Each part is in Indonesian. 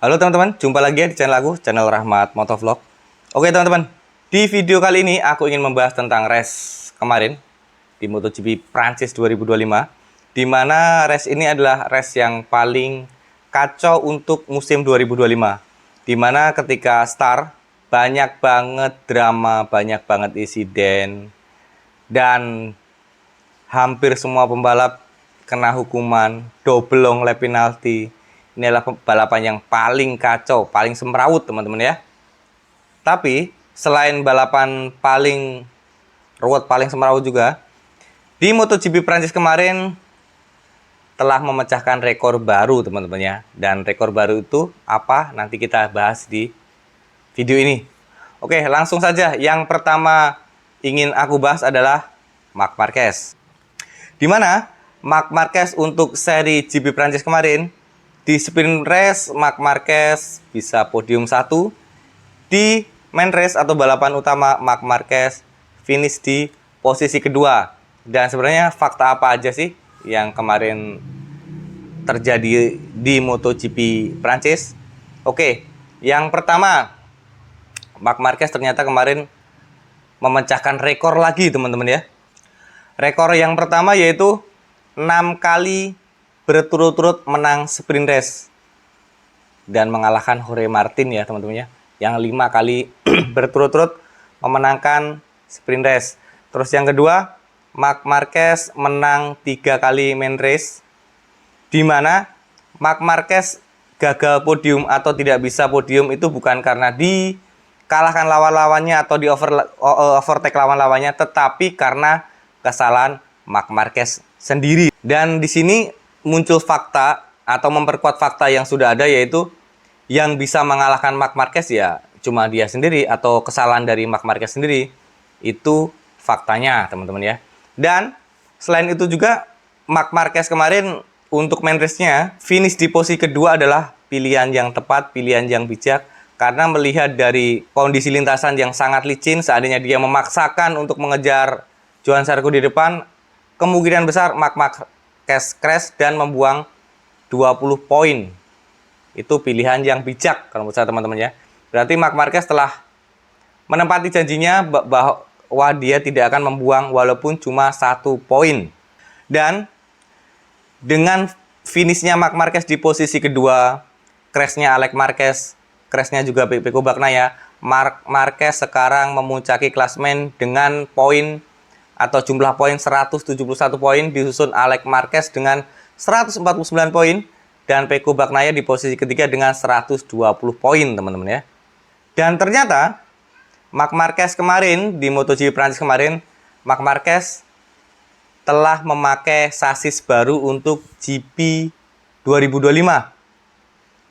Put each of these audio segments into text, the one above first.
Halo teman-teman, jumpa lagi ya di channel aku, channel Rahmat Motovlog. Oke teman-teman, di video kali ini aku ingin membahas tentang race kemarin di MotoGP Prancis 2025, di mana race ini adalah race yang paling kacau untuk musim 2025, di mana ketika start banyak banget drama, banyak banget insiden, dan hampir semua pembalap kena hukuman, double long lap penalty. Ini adalah balapan yang paling kacau, paling semrawut teman-teman ya. Tapi selain balapan paling ruwet, paling semrawut juga, di MotoGP Prancis kemarin telah memecahkan rekor baru teman-teman ya. Dan rekor baru itu apa? Nanti kita bahas di video ini. Oke, langsung saja. Yang pertama ingin aku bahas adalah Marc Marquez. Di mana Marc Marquez untuk seri GP Prancis kemarin, di sprint race Marc Marquez bisa podium 1. Di main race atau balapan utama Marc Marquez finish di posisi kedua. Dan sebenarnya fakta apa aja sih yang kemarin terjadi di MotoGP Prancis? Oke, yang pertama, Marc Marquez ternyata kemarin memecahkan rekor lagi teman-teman ya. Rekor yang pertama yaitu 6 kali berturut-turut menang sprint race dan mengalahkan Jorge Martin ya teman-teman ya, yang 5 kali berturut-turut memenangkan sprint race. Terus yang kedua, Marc Marquez menang 3 kali main race, di mana Marc Marquez gagal podium atau tidak bisa podium itu bukan karena dikalahkan lawan-lawannya atau di overtake lawan-lawannya, tetapi karena kesalahan Marc Marquez sendiri. Dan di sini muncul fakta atau memperkuat fakta yang sudah ada, yaitu yang bisa mengalahkan Marc Marquez ya cuma dia sendiri atau kesalahan dari Marc Marquez sendiri. Itu faktanya teman-teman ya. Dan selain itu juga Marc Marquez kemarin untuk main race-nya finish di posisi kedua adalah pilihan yang tepat, pilihan yang bijak, karena melihat dari kondisi lintasan yang sangat licin, seandainya dia memaksakan untuk mengejar Johan Zarco di depan, kemungkinan besar Marc Marquez crash dan membuang 20 poin. Itu pilihan yang bijak kalau menurut saya teman-teman ya. Berarti Marc Marquez telah menempati janjinya bahwa dia tidak akan membuang walaupun cuma 1 poin. Dan dengan finishnya Marc Marquez di posisi kedua, crashnya Alex Marquez, crashnya juga Pecco Bagnaia, Marc Marquez sekarang memuncaki klasemen dengan poin atau jumlah poin 171 poin, disusun Alex Marquez dengan 149 poin, dan Pecco Bagnaia di posisi ketiga dengan 120 poin teman-teman ya. Dan ternyata Marc Marquez kemarin di MotoGP Prancis kemarin, Marc Marquez telah memakai sasis baru untuk GP 2025,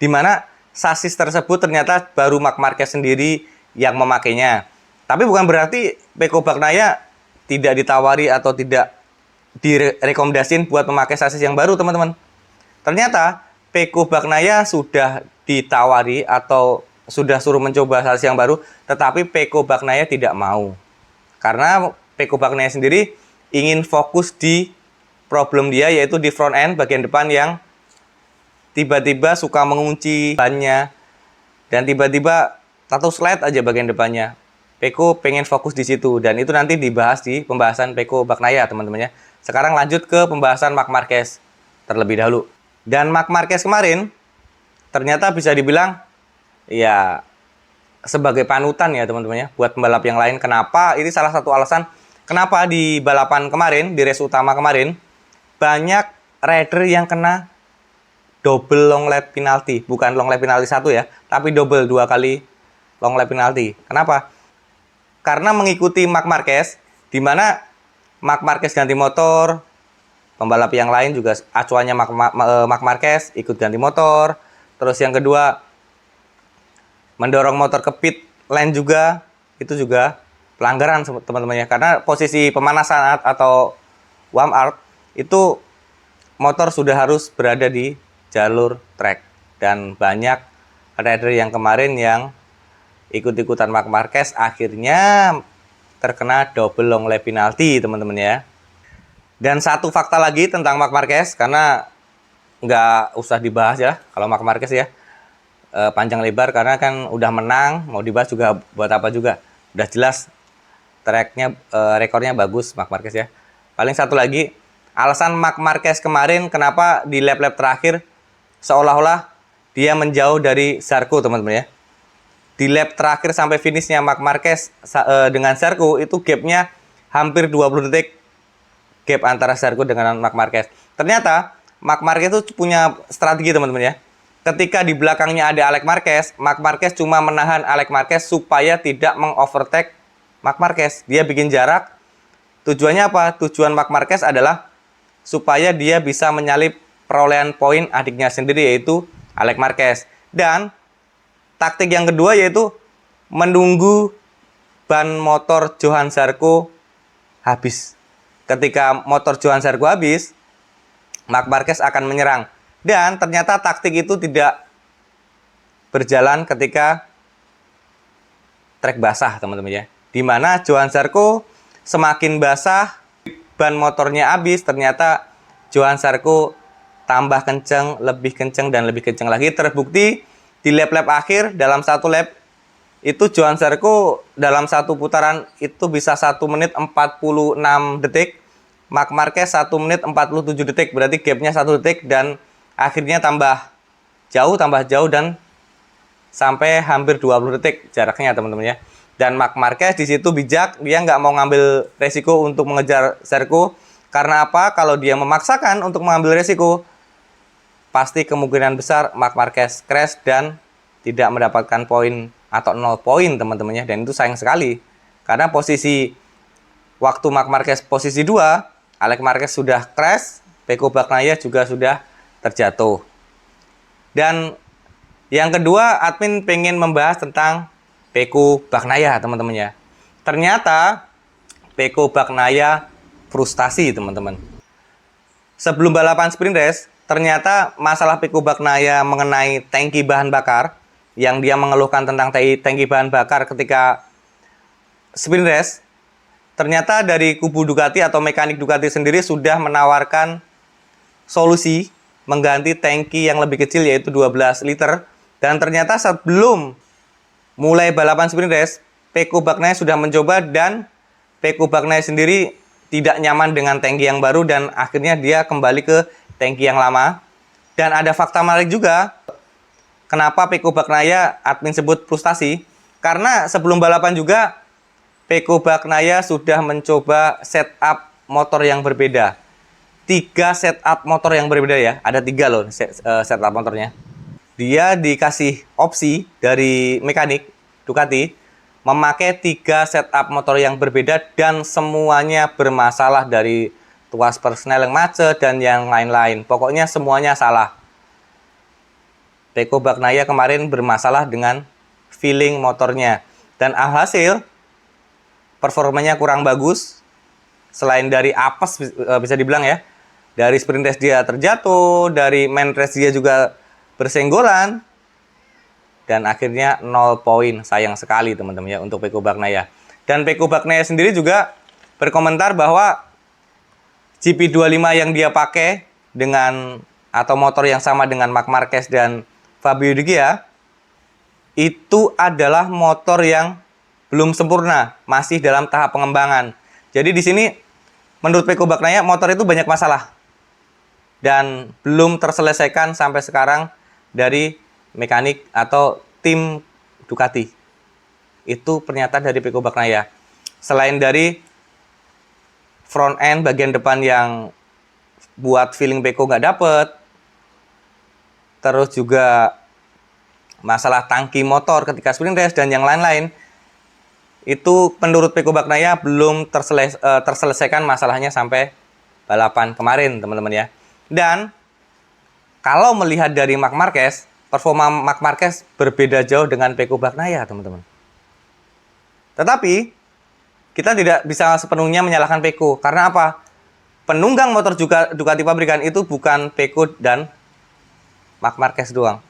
di mana sasis tersebut ternyata baru Marc Marquez sendiri yang memakainya. Tapi bukan berarti Pecco Bagnaia tidak ditawari atau tidak direkomendasiin buat memakai sasis yang baru teman-teman. Ternyata Pecco Bagnaia sudah ditawari atau sudah suruh mencoba sasis yang baru, tetapi Pecco Bagnaia tidak mau. Karena Pecco Bagnaia sendiri ingin fokus di problem dia, yaitu di front end bagian depan yang tiba-tiba suka mengunci bannya dan tiba-tiba tato slide aja bagian depannya. Pecco pengen fokus di situ, dan itu nanti dibahas di pembahasan Pecco Bagnaia teman-teman ya. Sekarang lanjut ke pembahasan Marc Marquez terlebih dahulu. Dan Marc Marquez kemarin ternyata bisa dibilang ya sebagai panutan ya teman-teman ya buat pembalap yang lain. Kenapa? Ini salah satu alasan kenapa di balapan kemarin, di race utama kemarin, banyak rider yang kena double long lap penalty. Bukan long lap penalty 1 ya, tapi double 2 kali long lap penalty. Kenapa? Karena mengikuti Marc Marquez, di mana Marc Marquez ganti motor, pembalap yang lain juga acuannya Marc Marquez ikut ganti motor. Terus yang kedua, mendorong motor ke pit lane juga, itu juga pelanggaran teman-teman ya. Karena posisi pemanasan atau warm up itu motor sudah harus berada di jalur track, dan banyak rider yang kemarin yang ikut-ikutan Marc Marquez akhirnya terkena double long lap penalty teman-teman ya. Dan satu fakta lagi tentang Marc Marquez, karena nggak usah dibahas ya kalau Marc Marquez ya, panjang lebar, karena kan udah menang, mau dibahas juga buat apa juga, udah jelas tracknya, rekornya bagus Marc Marquez ya. Paling satu lagi, alasan Marc Marquez kemarin kenapa di lap-lap terakhir seolah-olah dia menjauh dari Zarco teman-teman ya. Di lap terakhir sampai finishnya Marc Marquez dengan Zarco itu gapnya hampir 20 detik, gap antara Zarco dengan Marc Marquez. Ternyata Marc Marquez itu punya strategi teman-teman ya. Ketika di belakangnya ada Alex Marquez, Marc Marquez cuma menahan Alex Marquez supaya tidak mengovertake Marc Marquez. Dia bikin jarak. Tujuannya apa? Tujuan Marc Marquez adalah supaya dia bisa menyalip perolehan poin adiknya sendiri, yaitu Alex Marquez. Dan taktik yang kedua yaitu menunggu ban motor Johann Zarco habis. Ketika motor Johann Zarco habis, Marc Marquez akan menyerang. Dan ternyata taktik itu tidak berjalan ketika trek basah teman-teman ya. Dimana Johann Zarco semakin basah, ban motornya habis, ternyata Johann Zarco tambah kenceng, lebih kenceng, dan lebih kenceng lagi. Terbukti di lap-lap akhir, dalam satu lap itu Johann Zarco dalam satu putaran itu bisa 1 menit 46 detik, Marc Marquez 1 menit 47 detik, berarti gapnya 1 detik, dan akhirnya tambah jauh, dan sampai hampir 20 detik jaraknya teman-teman ya. Dan Marc Marquez di situ bijak, dia nggak mau ngambil resiko untuk mengejar Zarco. Karena apa? Kalau dia memaksakan untuk mengambil resiko, pasti kemungkinan besar Marc Marquez crash dan tidak mendapatkan poin atau 0 poin teman-temannya. Dan itu sayang sekali, karena posisi waktu Marc Marquez posisi 2, Alex Marquez sudah crash, Pecco Bagnaia juga sudah terjatuh. Dan yang kedua, admin pengen membahas tentang Pecco Bagnaia teman-teman ya. Ternyata Pecco Bagnaia frustasi teman-teman. Sebelum balapan sprint race, ternyata masalah Pecco Bagnaia mengenai tangki bahan bakar, yang dia mengeluhkan tentang tangki bahan bakar ketika sprint race, ternyata dari kubu Ducati atau mekanik Ducati sendiri sudah menawarkan solusi mengganti tangki yang lebih kecil, yaitu 12 liter. Dan ternyata sebelum mulai balapan sprint race, Pecco Bagnaia sudah mencoba, dan Pecco Bagnaia sendiri tidak nyaman dengan tangki yang baru, dan akhirnya dia kembali ke tangki yang lama. Dan ada fakta menarik juga, kenapa Pecco Bagnaia admin sebut frustasi, karena sebelum balapan juga Pecco Bagnaia sudah mencoba setup motor yang berbeda. 3 setup motor yang berbeda ya, ada 3 loh setup motornya. Dia dikasih opsi dari mekanik Ducati memakai 3 setup motor yang berbeda, dan semuanya bermasalah, dari tuas persnel yang macet dan yang lain-lain. Pokoknya semuanya salah. Pecco Bagnaia kemarin bermasalah dengan feeling motornya, dan alhasil performanya kurang bagus. Selain dari apes bisa dibilang ya, dari sprint race dia terjatuh, dari main race dia juga bersenggolan, dan akhirnya 0 poin. Sayang sekali teman-teman ya untuk Pecco Bagnaia. Dan Pecco Bagnaia sendiri juga berkomentar bahwa GP25 yang dia pakai dengan atau motor yang sama dengan Marc Marquez dan Fabio De Gea itu adalah motor yang belum sempurna, masih dalam tahap pengembangan. Jadi di sini menurut Pecco Bagnaia motor itu banyak masalah dan belum terselesaikan sampai sekarang dari mekanik atau tim Ducati. Itu pernyataan dari Pecco Bagnaia. Selain dari front end bagian depan yang buat feeling Pecco nggak dapet, terus juga masalah tangki motor ketika sprint race dan yang lain-lain, itu menurut Pecco Bagnaia belum terselesaikan masalahnya sampai balapan kemarin teman-teman ya. Dan kalau melihat dari Marc Marquez, performa Marc Marquez berbeda jauh dengan Pecco Bagnaia teman-teman. Tetapi kita tidak bisa sepenuhnya menyalahkan Pecco. Karena apa? Penunggang motor juga Ducati pabrikan itu bukan Pecco dan Marc Marquez doang.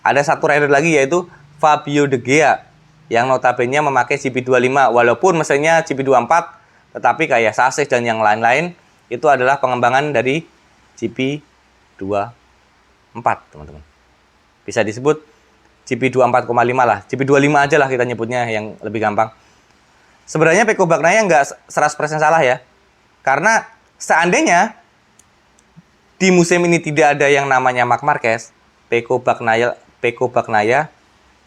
Ada satu rider lagi, yaitu Fabio De Gea, yang notabene memakai GP25. Walaupun mesinnya GP24, tetapi kayak Sasis dan yang lain-lain itu adalah pengembangan dari GP24. teman-teman. Bisa disebut GP24,5 lah. GP25 aja lah kita nyebutnya yang lebih gampang. Sebenarnya Pecco Bagnaia nggak 100% salah ya. Karena seandainya di musim ini tidak ada yang namanya Marc Marquez, Pecco Bagnaia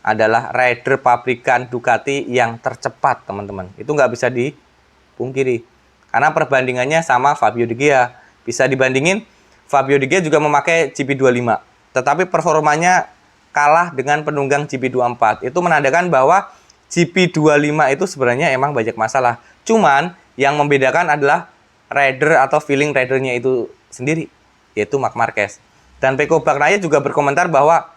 adalah rider pabrikan Ducati yang tercepat, teman-teman. Itu nggak bisa dipungkiri. Karena perbandingannya sama Fabio De Gea. Bisa dibandingin, Fabio De Gea juga memakai GP25. Tetapi performanya kalah dengan penunggang GP24. Itu menandakan bahwa GP25 itu sebenarnya emang banyak masalah. Cuman yang membedakan adalah rider atau feeling ridernya itu sendiri, yaitu Marc Marquez. Dan Pecco Bagnaia juga berkomentar bahwa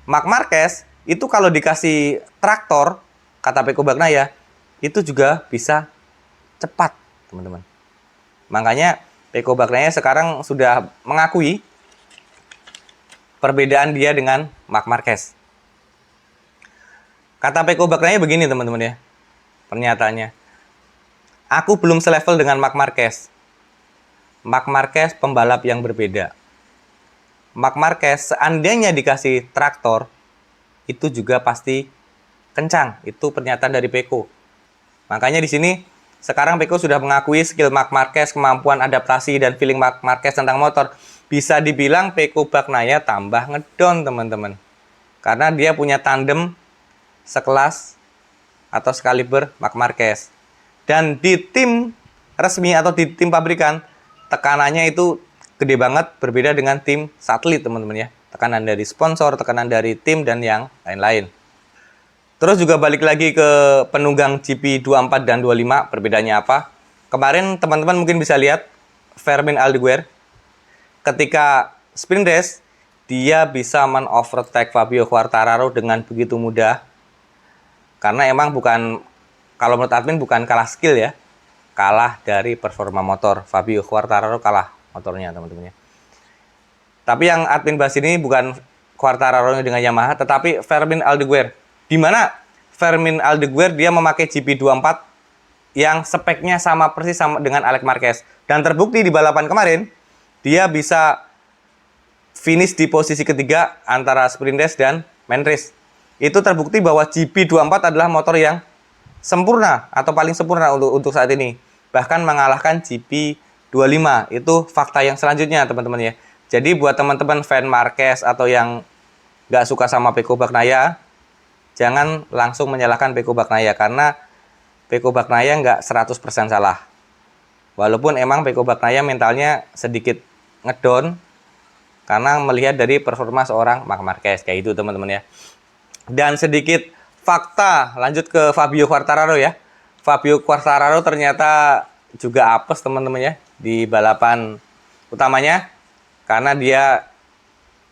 Marc Marquez itu kalau dikasih traktor, kata Pecco Bagnaia, itu juga bisa cepat, teman-teman. Makanya Pecco Bagnaia sekarang sudah mengakui perbedaan dia dengan Marc Marquez. Kata Pecco Bagnaia begini, teman-teman ya, pernyataannya. Aku belum selevel dengan Marc Marquez. Marc Marquez pembalap yang berbeda. Marc Marquez seandainya dikasih traktor, itu juga pasti kencang. Itu pernyataan dari Pecco. Makanya di sini sekarang Pecco sudah mengakui skill Marc Marquez, kemampuan adaptasi dan feeling Marc Marquez tentang motor. Bisa dibilang Pecco Bagnaia tambah ngedon, teman-teman. Karena dia punya tandem sekelas atau sekaliber Marc Marquez. Dan di tim resmi atau di tim pabrikan, tekanannya itu gede banget, berbeda dengan tim satelit, teman-teman ya. Tekanan dari sponsor, tekanan dari tim, dan yang lain-lain. Terus juga balik lagi ke penunggang GP24 dan 25, perbedaannya apa? Kemarin teman-teman mungkin bisa lihat Fermin Aldeguer ketika sprint race, dia bisa men-overtake Fabio Quartararo dengan begitu mudah. Karena emang bukan, kalau menurut admin bukan kalah skill ya, kalah dari performa motor. Fabio Quartararo kalah motornya, teman-teman ya. Tapi yang admin bahas ini bukan Quartararo dengan Yamaha, tetapi Fermin Aldeguer. Di mana Fermin Aldeguer dia memakai GP24 yang speknya sama persis sama dengan Alex Marquez. Dan terbukti di balapan kemarin, dia bisa finish di posisi ketiga antara sprint race dan main race. Itu terbukti bahwa GP24 adalah motor yang sempurna atau paling sempurna untuk saat ini. Bahkan mengalahkan GP25. Itu fakta yang selanjutnya, teman-teman ya. Jadi buat teman-teman fan Marquez atau yang nggak suka sama Pecco Bagnaia, jangan langsung menyalahkan Pecco Bagnaia. Karena Pecco Bagnaia nggak 100% salah. Walaupun emang Pecco Bagnaia mentalnya sedikit ngedon karena melihat dari performa seorang Marc Marquez. Kayak itu, teman-teman ya. Dan sedikit fakta, lanjut ke Fabio Quartararo ya. Fabio Quartararo ternyata juga apes, teman-teman ya, di balapan utamanya. Karena dia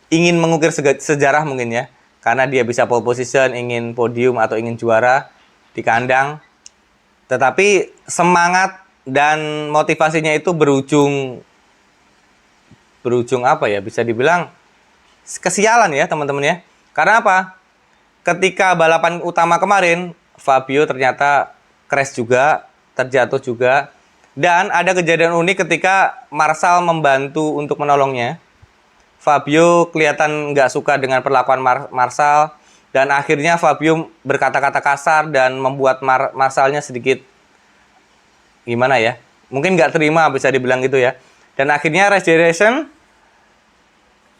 ingin mengukir sejarah mungkin ya. Karena dia bisa pole position, ingin podium atau ingin juara di kandang. Tetapi semangat dan motivasinya itu berujung apa ya, bisa dibilang kesialan ya, teman-teman ya. Karena apa? Ketika balapan utama kemarin, Fabio ternyata crash juga, terjatuh juga. Dan ada kejadian unik ketika Marshall membantu untuk menolongnya. Fabio kelihatan nggak suka dengan perlakuan Marshall. Dan akhirnya Fabio berkata-kata kasar dan membuat Marshallnya sedikit gimana ya, mungkin nggak terima, bisa dibilang gitu ya. Dan akhirnya Race Direction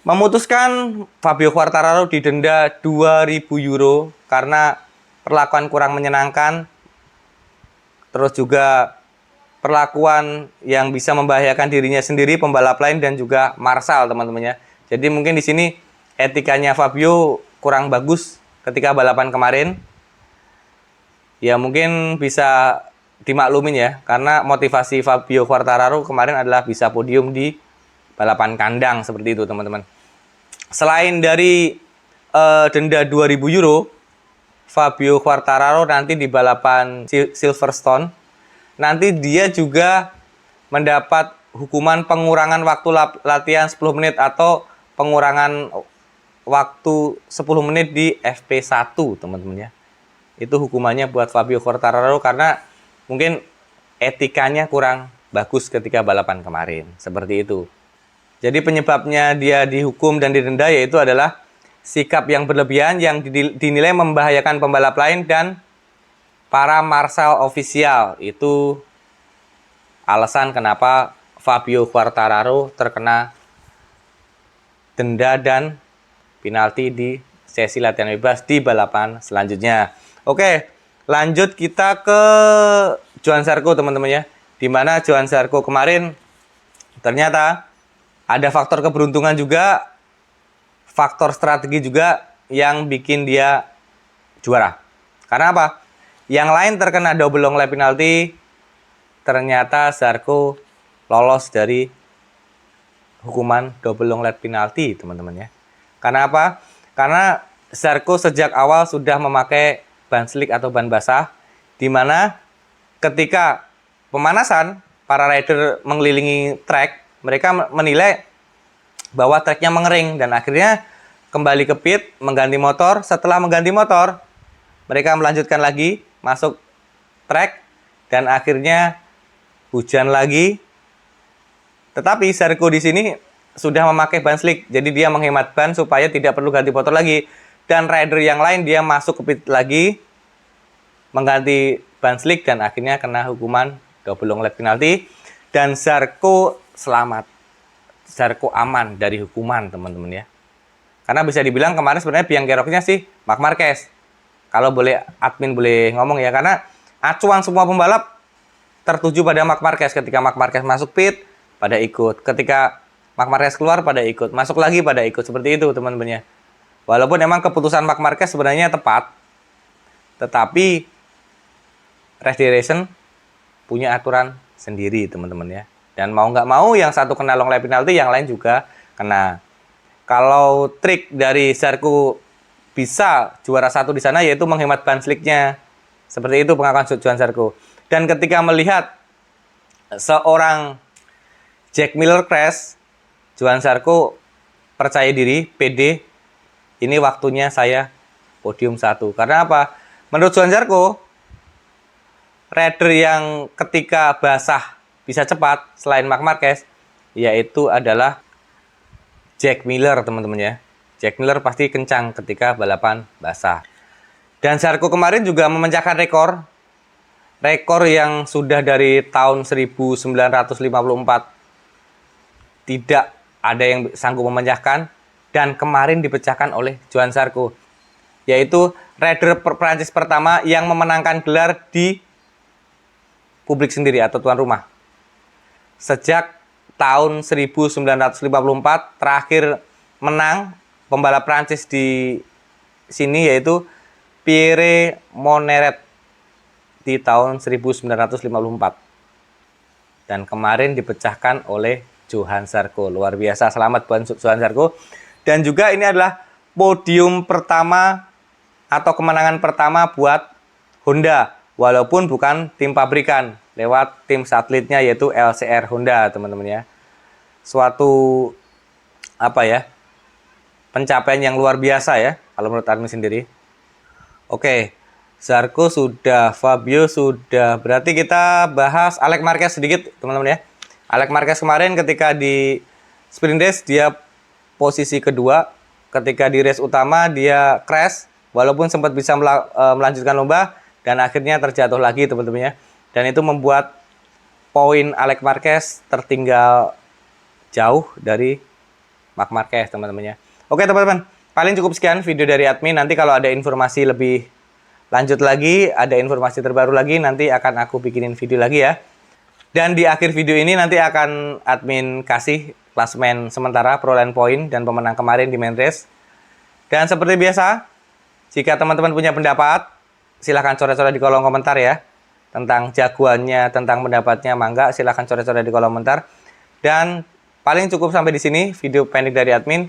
memutuskan Fabio Quartararo didenda 2.000 euro karena perlakuan kurang menyenangkan, terus juga perlakuan yang bisa membahayakan dirinya sendiri, pembalap lain, dan juga Marshall, teman-teman ya. Jadi mungkin di sini etikanya Fabio kurang bagus ketika balapan kemarin. Ya mungkin bisa dimaklumin ya, karena motivasi Fabio Quartararo kemarin adalah bisa podium di balapan kandang seperti itu, teman-teman. Selain dari denda 2.000 euro, Fabio Quartararo nanti di balapan Silverstone, nanti dia juga mendapat hukuman pengurangan waktu latihan 10 menit atau pengurangan waktu 10 menit di FP1, teman-teman ya. Itu hukumannya buat Fabio Quartararo karena mungkin etikanya kurang bagus ketika balapan kemarin. Seperti itu. Jadi penyebabnya dia dihukum dan didenda yaitu adalah sikap yang berlebihan yang dinilai membahayakan pembalap lain dan para marshal ofisial. Itu alasan kenapa Fabio Quartararo terkena denda dan penalti di sesi latihan bebas di balapan selanjutnya. Oke, lanjut kita ke Johann Zarco teman-teman ya. Dimana Johann Zarco kemarin ternyata ada faktor keberuntungan juga, faktor strategi juga yang bikin dia juara. Karena apa? Yang lain terkena double long lap penalti, ternyata Zarco lolos dari hukuman double long lap penalti, teman-teman ya. Karena apa? Karena Zarco sejak awal sudah memakai ban slick atau ban basah, di mana ketika pemanasan para rider mengelilingi track, mereka menilai bahwa treknya mengering dan akhirnya kembali ke pit, mengganti motor. Setelah mengganti motor, mereka melanjutkan lagi masuk track dan akhirnya hujan lagi. Tetapi Zarco di sini sudah memakai ban slick, jadi dia menghemat ban supaya tidak perlu ganti motor lagi. Dan rider yang lain dia masuk ke pit lagi, mengganti ban slick dan akhirnya kena hukuman double long lap penalti. Dan Zarco selamat. Zarco aman dari hukuman, teman-teman ya. Karena bisa dibilang kemarin sebenarnya biang keroknya sih Marc Marquez. Kalau boleh admin boleh ngomong ya, karena acuan semua pembalap tertuju pada Marc Marquez. Ketika Marc Marquez masuk pit, pada ikut. Ketika Marc Marquez keluar, pada ikut. Masuk lagi, pada ikut. Seperti itu, teman-teman ya. Walaupun memang keputusan Marc Marquez sebenarnya tepat, tetapi Federation punya aturan sendiri, teman-teman ya. Dan mau nggak mau, yang satu kena long lap penalti, yang lain juga kena. Kalau trik dari Zarco bisa juara satu di sana, yaitu menghemat ban slicknya. Seperti itu pengakuan Johann Zarco. Dan ketika melihat seorang Jack Miller crash, Johann Zarco percaya diri, pede, ini waktunya saya podium 1. Karena apa? Menurut Johann Zarco, rider yang ketika basah bisa cepat selain Marc Marquez, yaitu adalah Jack Miller, teman-teman ya. Jack Miller pasti kencang ketika balapan basah. Dan Zarco kemarin juga memecahkan rekor yang sudah dari tahun 1954 tidak ada yang sanggup memecahkan, dan kemarin dipecahkan oleh Johann Zarco, yaitu rider Prancis pertama yang memenangkan gelar di publik sendiri atau tuan rumah. Sejak tahun 1954 terakhir menang pembalap Prancis di sini yaitu Pierre Moneret di tahun 1954. Dan kemarin dipecahkan oleh Johann Zarco. Luar biasa, selamat buat Johann Zarco. Dan juga ini adalah podium pertama atau kemenangan pertama buat Honda, walaupun bukan tim pabrikan, lewat tim satelitnya yaitu LCR Honda, teman-teman ya. Suatu apa ya, pencapaian yang luar biasa ya kalau menurut admin sendiri. Oke, Zarco sudah, Fabio sudah, berarti kita bahas Alex Marquez sedikit, teman-teman ya. Alex Marquez kemarin ketika di sprint race dia posisi kedua, ketika di race utama dia crash, walaupun sempat bisa melanjutkan lomba dan akhirnya terjatuh lagi, teman-teman ya. Dan itu membuat poin Alex Marquez tertinggal jauh dari Marc Marquez, teman-teman ya. Oke, teman-teman, paling cukup sekian video dari admin. Nanti kalau ada informasi lebih lanjut lagi, ada informasi terbaru lagi, nanti akan aku bikinin video lagi ya. Dan di akhir video ini nanti akan admin kasih klasemen sementara perolehan poin dan pemenang kemarin di main race. Dan seperti biasa, jika teman-teman punya pendapat, silahkan coret-coret di kolom komentar ya. Tentang jagoannya, tentang pendapatnya, mangga silahkan coret-coret di kolom komentar. Dan paling cukup sampai di sini video pendek dari admin.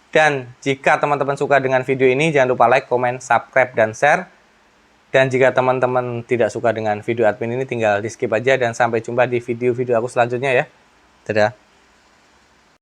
Dan jika teman-teman suka dengan video ini, jangan lupa like, komen, subscribe, dan share. Dan jika teman-teman tidak suka dengan video admin ini, tinggal di skip aja. Dan sampai jumpa di video-video aku selanjutnya ya. Dadah.